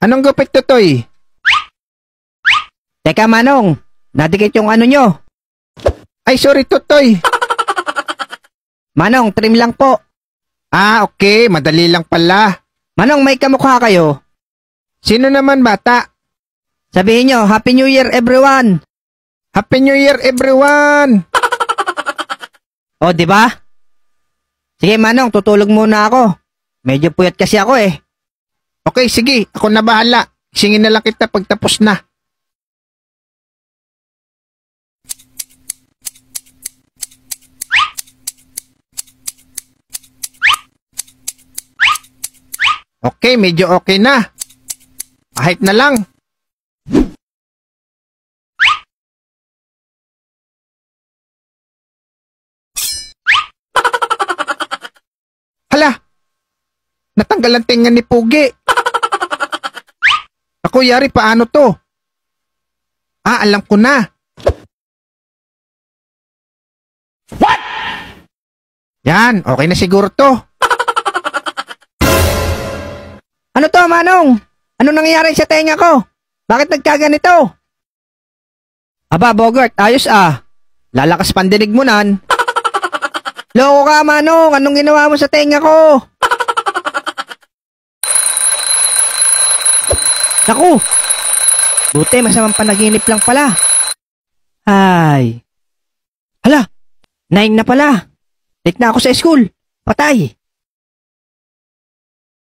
Anong gupit, Totoy? Teka, Manong. Nadikit yung ano nyo. Ay, sorry, Totoy. Manong, trim lang po. Ah, okay. Madali lang pala. Manong, may kamukha kayo. Sino naman, bata? Sabihin nyo, Happy New Year, everyone. Happy New Year, everyone! O, di ba? Sige, Manong, tutulog muna ako. Medyo puyat kasi ako eh. Okay, sige. Ako na bahala. Singin na lang kita pagtapos na. Okay, medyo okay na. Kahit na lang. Hala! Natanggal ang tinga ni Pugi. Ako, yari, paano to? Ah, alam ko na. What? Yan, okay na siguro to. Ano to, Manong? Ano nangyayari sa tenga ko? Bakit nagkaganito? Aba, Bogart, ayos ah. Lalakas pandinig mo nan. Loko ka, Manong. Anong ginawa mo sa tenga ko? Naku! Buti, masamang panaginip lang pala. Ay. Hala, 9 na pala. Late na ako sa school. Patay.